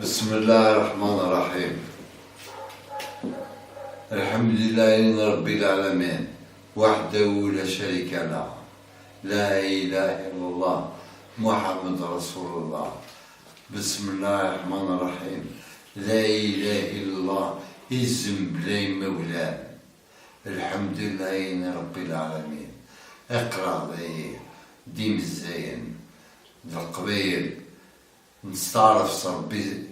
بسم الله الرحمن الرحيم. الحمد لله رب العالمين وحده لا شريك له، لا إله إلا الله محمد رسول الله. بسم الله الرحمن الرحيم. لا إله إلا الله إزم بلاي مولان. الحمد لله رب العالمين. اقرأ ديم الزين القبيل نستعرف ربي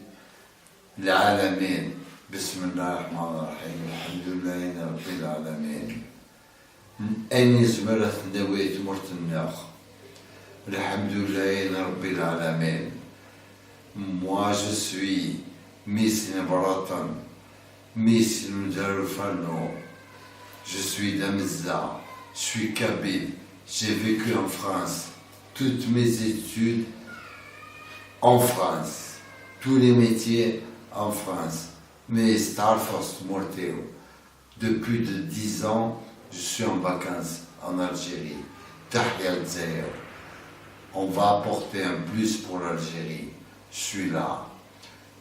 العالمين. بسم الله الرحمن الرحيم. الحمد لله رب العالمين. أني زمرت نويت مرت الناخ. الحمد لله رب العالمين. Moi je suis Miss Nebratan, Miss Ndarufano. Je suis d'Amizda, je suis kabyle. J'ai vécu en France. Toutes mes études en France. Tous les métiers en France. Mais Starfast Morteo. Depuis de 10 ans, je suis en vacances en Algérie. Tahia Zahir. On va apporter un plus pour l'Algérie. Je suis là.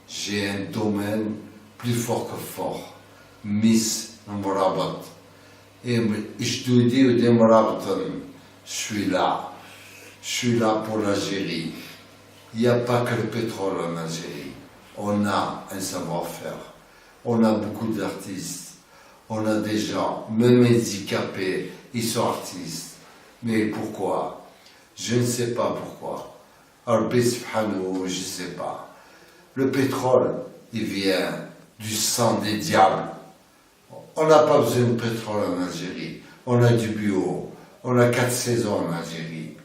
J'ai un domaine plus fort que fort. Miss Mrabat. Et je te dis, je suis là. Je suis là pour l'Algérie. Il n'y a pas que le pétrole en Algérie. On a un savoir-faire. On a beaucoup d'artistes. On a des gens, même handicapés, ils sont artistes. Mais pourquoi? Je ne sais pas pourquoi. Rabbi subhanahu, je ne sais pas. Le pétrole, il vient du sang des diables. On n'a pas besoin de pétrole en Algérie. On a du bio. On a 4 saisons en Algérie.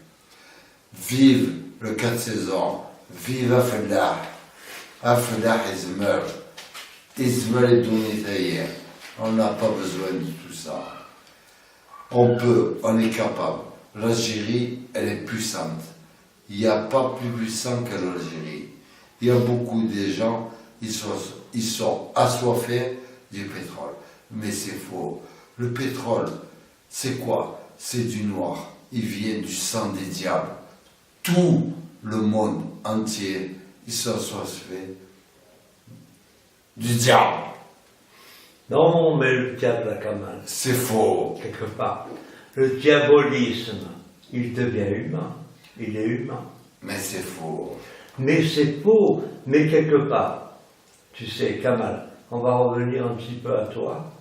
Vive le 4 saisons. Vive Afallah. Afallah Izmer. Izmer est donné. On n'a pas besoin de tout ça. On est capable. L'Algérie, elle est puissante. Il n'y a pas plus puissant que l'Algérie. Il y a beaucoup de gens, ils sont assoiffés du pétrole. Mais c'est faux. Le pétrole, c'est quoi? C'est du noir. Il vient du sang des diables. Tout le monde entier, ils sont assoiffés du diable. Non, mais le diable, la Kamal. C'est faux. Quelque part. Le diabolisme, il devient humain. Il est humain. Mais c'est faux. Mais c'est faux. Mais quelque part, tu sais, Kamal, on va revenir un petit peu à toi,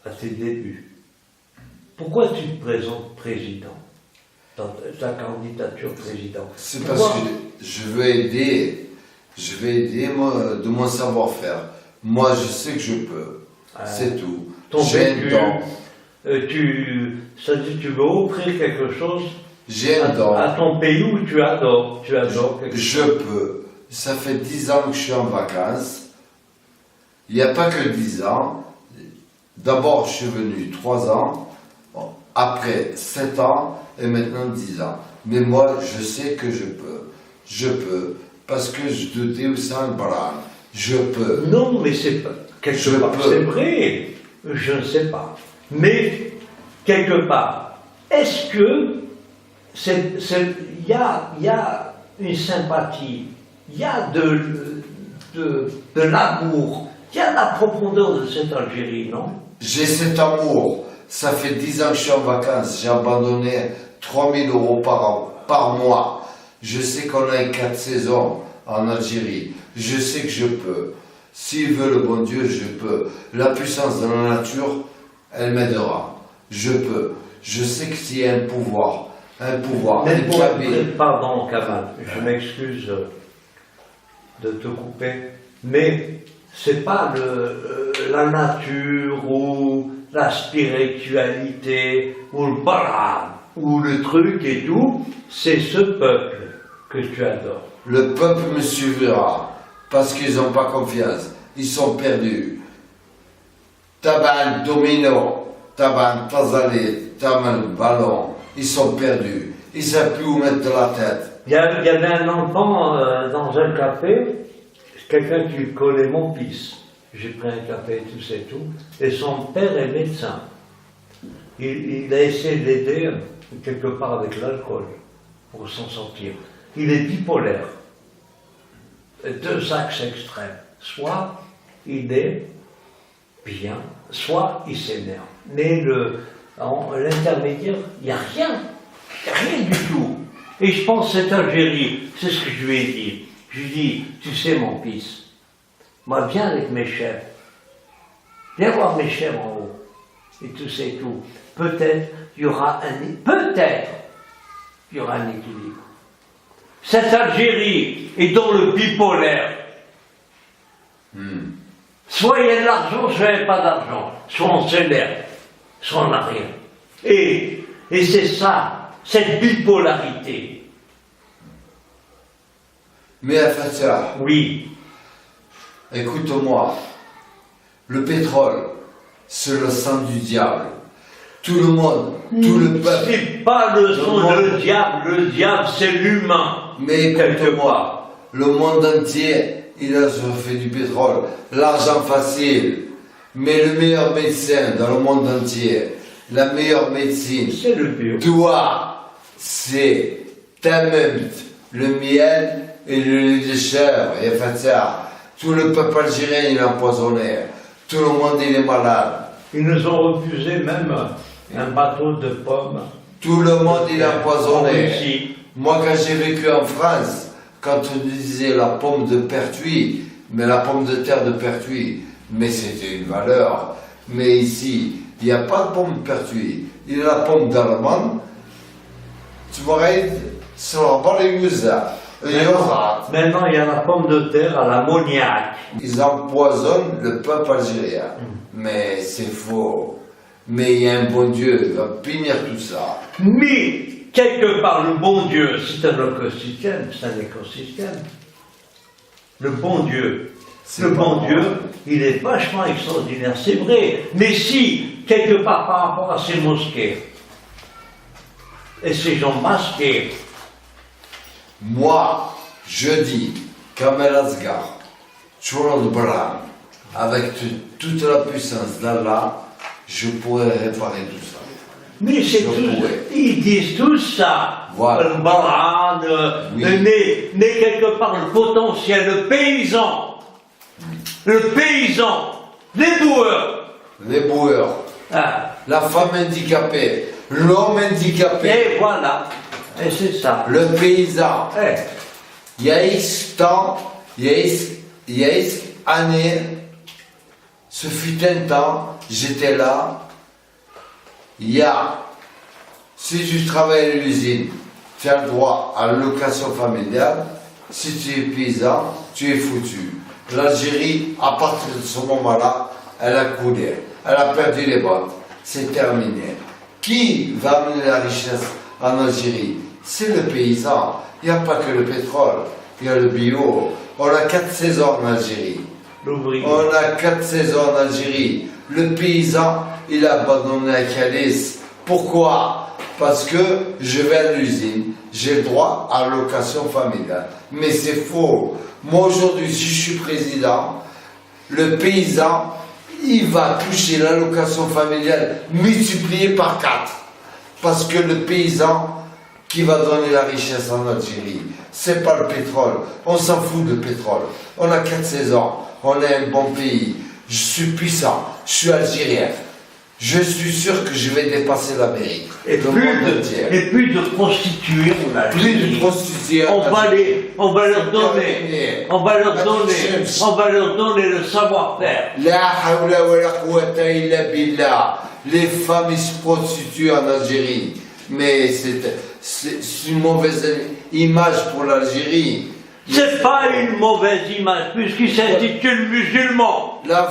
à tes débuts. Pourquoi tu te présentes président dans ta candidature président? C'est parce que je veux aider de mon savoir-faire. Moi, je sais que je peux. C'est tout. J'ai un don. Ça dit, tu veux offrir quelque chose à ton pays où tu adores quelque chose. Je peux. Ça fait 10 ans que je suis en vacances. Il n'y a pas que 10 ans. D'abord, je suis venu 3 ans. Après 7 ans. Et maintenant 10 ans. Mais moi, je sais que je peux. Je peux. Parce que je te dis où ça le bras. Je peux. Non, mais c'est pas. Quelque part, c'est vrai. Je ne sais pas. Mais, quelque part, est-ce que il y a une sympathie, il y a de l'amour, il y a la profondeur de cette Algérie, non? J'ai cet amour. Ça fait 10 ans que je suis en vacances. J'ai abandonné 3 000 € par mois. Je sais qu'on a 4 saisons en Algérie. Je sais que je peux. S'il veut le bon Dieu, je peux. La puissance de la nature, elle m'aidera. Je peux. Je sais que s'il y a un pouvoir. Pardon, Kamal, je m'excuse de te couper, mais c'est pas la nature ou la spiritualité ou le bara ou le truc et tout, c'est ce peuple que tu adores. Le peuple me suivra parce qu'ils n'ont pas confiance. Ils sont perdus. Taban domino, taban tazalit, taban ballon. Ils sont perdus. Ils ne savent plus où mettre de la tête. Il y avait un enfant dans un café, quelqu'un qui connaît mon fils. J'ai pris un café, tout c'est tout. Et son père est médecin. Il a essayé de l'aider quelque part avec l'alcool pour s'en sortir. Il est bipolaire. deux axes extrêmes. Soit il est bien, soit il s'énerve. Mais l'intermédiaire, il n'y a rien. Il n'y a rien du tout. Et je pense que cette Algérie, c'est ce que je lui ai dit. Je lui ai dit, tu sais mon fils, moi viens avec mes chefs. Viens voir mes chefs en haut. Et tu sais tout. Peut-être il y aura un équilibre. Cette Algérie est dans le bipolaire. Soit il y a de l'argent, soit il n'y a pas d'argent. Soit on s'énerve, soit on n'a rien. Et c'est ça, cette bipolarité. Mais Fatah, Oui. écoute-moi. Le pétrole, c'est le sang du diable. Tout le monde, tout le peuple. C'est pas le sang du diable, le diable c'est l'humain. Mais écoute-moi, le monde entier, il a fait du pétrole, l'argent facile. Mais le meilleur médecin dans le monde entier, la meilleure médecine, C'est le bio. toi, c'est Tamemt, le miel et le lait de chèvre. Et Fatah, tout le peuple algérien, il est empoisonné. Tout le monde, il est malade. Ils nous ont refusé même un bateau de pommes. Tout le monde, il est empoisonné. Ici. Moi, quand j'ai vécu en France, quand on disait la pomme de Pertuis, mais la pomme de terre de Pertuis, mais c'était une valeur. Mais ici, il n'y a pas de pomme de Pertuis. Il y a la pomme d'Allemagne. Tu m'aurais dit, c'est la balayouza. Maintenant, il y a la pomme de terre à l'ammoniac. Ils empoisonnent le peuple algérien. Mais c'est faux. Mais il y a un bon Dieu, il va punir tout ça. Mais, quelque part, le bon Dieu, c'est un écosystème, c'est un écosystème. Le bon Dieu, il est vachement extraordinaire, c'est vrai. Mais si, quelque part, par rapport à ces mosquées, et ces gens masqués, moi, je dis, Kamel Asghar, Chourad Bran, avec toute la puissance d'Allah, je pourrais réparer tout ça. mais c'est tout, ils disent tout ça. Voilà. Le baran, Oui. mais quelque part le potentiel, le paysan, les boueurs. Les boueurs, Ah. la femme handicapée, l'homme handicapé, Et voilà, et c'est ça. le paysan. Eh, Il y a X temps, il y a X années, ce fut un temps, j'étais là. Si tu travailles à l'usine, tu as le droit à l'allocation familiale. Si tu es paysan, tu es foutu. L'Algérie, à partir de ce moment-là, elle a coulé. Elle a perdu les bottes. C'est terminé. Qui va amener la richesse en Algérie? C'est le paysan. Il n'y a pas que le pétrole. Il y a le bio. On a 4 saisons en Algérie. l'ouvrier. On a 4 saisons en Algérie. Le paysan, il a abandonné la calice. Pourquoi? Parce que je vais à l'usine, j'ai le droit à l'allocation familiale. Mais c'est faux. Moi aujourd'hui, si je suis président, le paysan, il va toucher l'allocation familiale multipliée par 4. Parce que le paysan qui va donner la richesse en Algérie, c'est pas le pétrole. On s'en fout de pétrole. On a 4 saisons. On est un bon pays. Je suis puissant. Je suis algérien. Je suis sûr que je vais dépasser l'Amérique. Et le monde entier. plus de prostituées, on a Plus de prostituées. on va leur donner le savoir-faire. La hawla wa la quwwata illa billah. Les femmes ils se prostituent en Algérie. Mais c'est une mauvaise image pour l'Algérie. C'est pas une mauvaise image, puisqu'il s'intitule musulman. La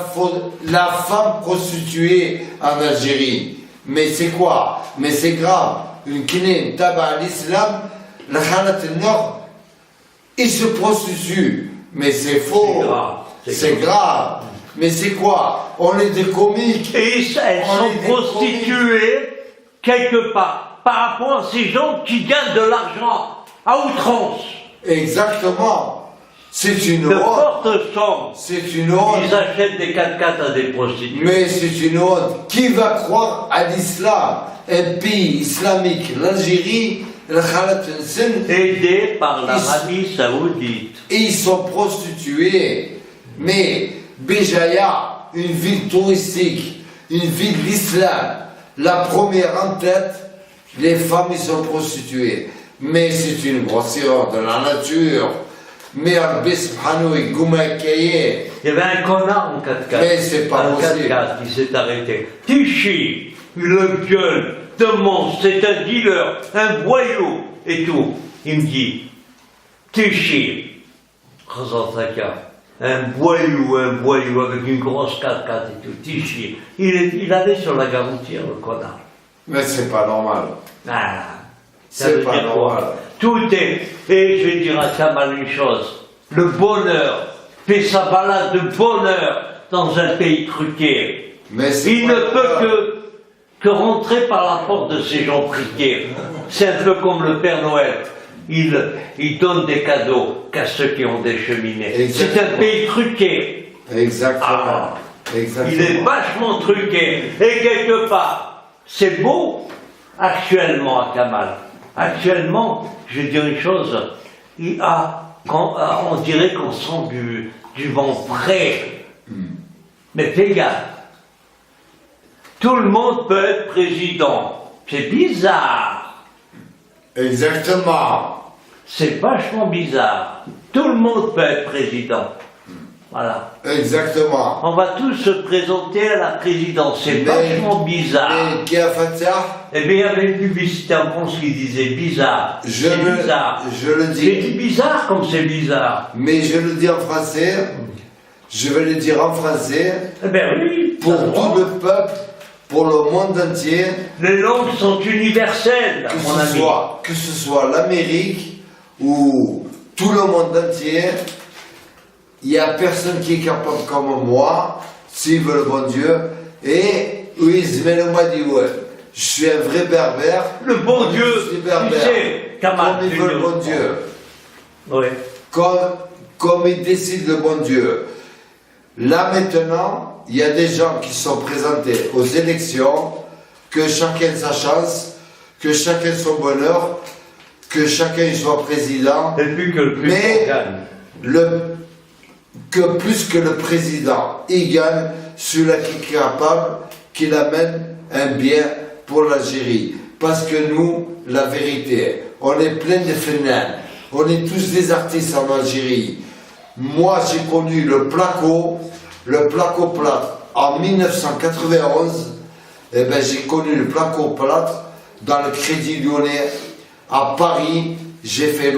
femme prostituée en Algérie. Mais c'est quoi? Mais c'est grave. Une kiné tabac à l'islam, la Khalat Nord, ils se prostituent. Mais c'est faux. C'est grave. Mais c'est quoi? On est des comiques. Et elles sont prostituées quelque part par rapport à ces gens qui gagnent de l'argent à outrance. Exactement. C'est une De honte. fortes sommes. C'est une honte. Ils achètent des 4x4 à des prostituées. Mais c'est une honte. Qui va croire à l'islam? Un pays islamique, l'Algérie, aidés par l'Arabie Saoudite. Et ils sont prostitués. Mais Béjaïa, une ville touristique, une ville de l'islam, la première en tête, les femmes ils sont prostituées. Mais c'est une grossière de la nature. Mais Rabbi subhanahu et Goumaïkaye. Il y avait un connard en 4x4. Mais c'est pas un possible. 4x4 qui s'est arrêté. Tichy, le gueule de monstre, c'est un dealer, un voyou et tout. Il me dit, Tichy, un voyou avec une grosse 4x4 et tout. Tichy, il allait sur la garantie, le connard. Mais c'est pas normal. Ah, ça C'est veut pas dire quoi? normal. Tout est, et je vais dire à Kamal une chose, le bonheur fait sa balade de bonheur dans un pays truqué. Mais c'est Il pas ne peut normal. que rentrer par la porte de ces gens truqués. C'est un peu comme le Père Noël. Il donne des cadeaux qu'à ceux qui ont des cheminées. C'est Exactement. un pays truqué. Exactement. Ah. Exactement. Il est vachement truqué. Et quelque part, c'est beau actuellement à Kamal. Actuellement, je vais dire une chose, on dirait qu'on sent du vent frais. Mais fais gaffe. Tout le monde peut être président. C'est bizarre. Exactement. C'est vachement bizarre. Tout le monde peut être président. Voilà. Exactement. On va tous se présenter à la présidence. C'est vachement bizarre. Mais qui a fait ça? Eh bien, il y avait une publicité en France qui disait bizarre. Je C'est le- bizarre. je le dis. J'ai dit bizarre comme c'est bizarre. Mais je le dis en français. Je vais le dire en français. Eh bien oui. Pour t'as le tout droit. le peuple, pour le monde entier. Les langues sont universelles, mon ami. Que ce soit l'Amérique ou tout le monde entier, il n'y a personne qui est capable comme moi, s'il veut le bon Dieu, et oui, je suis un vrai berbère. Le bon Dieu, Je suis berbère. tu sais, Kamal, Comme il tu veut le dis- bon Dieu. Oui. Comme il décide le bon Dieu. Là maintenant, il y a des gens qui sont présentés aux élections, que chacun sa chance, que chacun son bonheur, que chacun soit président, Et puis que le plus Mais- gagne. que plus que le président, il gagne celui-là qui est capable, qu'il amène un bien pour l'Algérie. Parce que nous, la vérité, on est plein de fenêtres, on est tous des artistes en Algérie. Moi, j'ai connu le placo plâtre en 1991. Eh ben, j'ai connu le placo plâtre dans le Crédit Lyonnais à Paris. J'ai fait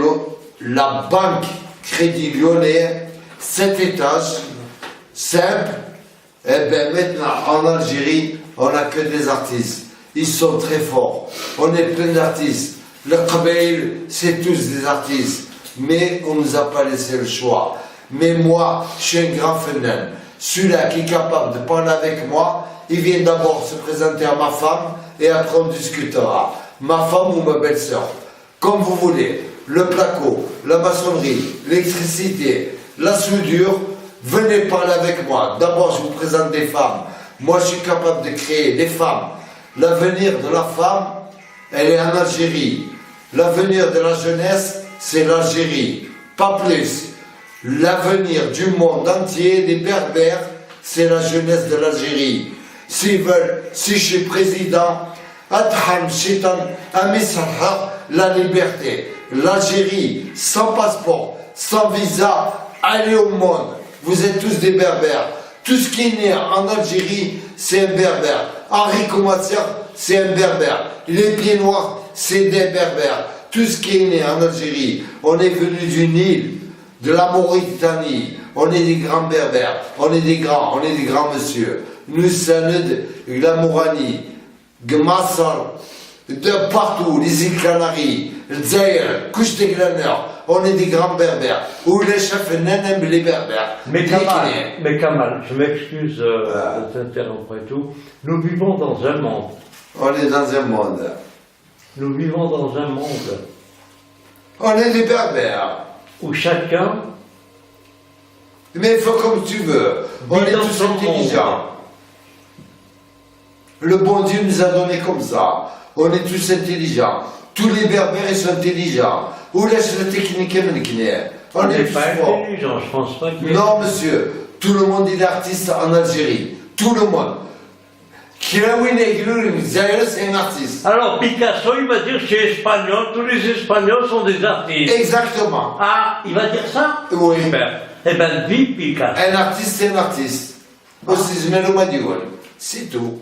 la banque Crédit Lyonnais, 7 étages, simple. Eh bien, maintenant, en Algérie, on n'a que des artistes. Ils sont très forts. On est plein d'artistes. Le Kabaïl, c'est tous des artistes. Mais on ne nous a pas laissé le choix. Mais moi, je suis un grand phénomène. Celui-là qui est capable de parler avec moi, il vient d'abord se présenter à ma femme et après on discutera. Ma femme ou ma belle-sœur. Comme vous voulez. Le placo, la maçonnerie, l'électricité, la soudure, venez parler avec moi. D'abord, je vous présente des femmes. Moi, je suis capable de créer des femmes. L'avenir de la femme, elle est en Algérie. L'avenir de la jeunesse, c'est l'Algérie. Pas plus. L'avenir du monde entier, des berbères, c'est la jeunesse de l'Algérie. S'ils veulent, si je suis président, Adham Shitan, Amisahar, la liberté. L'Algérie, sans passeport, sans visa, allez au monde. Vous êtes tous des berbères. Tout ce qui est né en Algérie, c'est un berbère. Henri Comassier, c'est un berbère. Les pieds noirs, c'est des berbères. Tout ce qui est né en Algérie, on est venu du Nil, de la Mauritanie. On est des grands berbères. On est des grands messieurs. Nous sommes de la Mouranie, Gmassar, de partout, les îles Canaries, le Zaïre, couche des glaneurs. On est des grands berbères. Ou les chefs n'aiment les berbères. Mais Kamal, je m'excuse de t'interrompre et tout. Nous vivons dans un monde. On est dans un monde. Nous vivons dans un monde On est des berbères. où chacun Mais il faut comme tu veux. On vit est dans tous son intelligents. monde. Le bon Dieu nous a donné comme ça. On est tous intelligents. Tous les berbères ils sont intelligents. Ou laisse la technique On on n'est est pas plus fort. intelligent, je pense pas qu'il y ait- Non, monsieur, tout le monde est artiste en Algérie. Tout le monde. Kirawin Eglou, Zaire, c'est un artiste. Alors Picasso, il va dire chez Espagnol, tous les Espagnols sont des artistes. Exactement. Ah, il va dire ça? Oui. Super. Eh ben, vive Picasso. Un artiste, c'est un artiste. Aussi, je me le dis, c'est tout.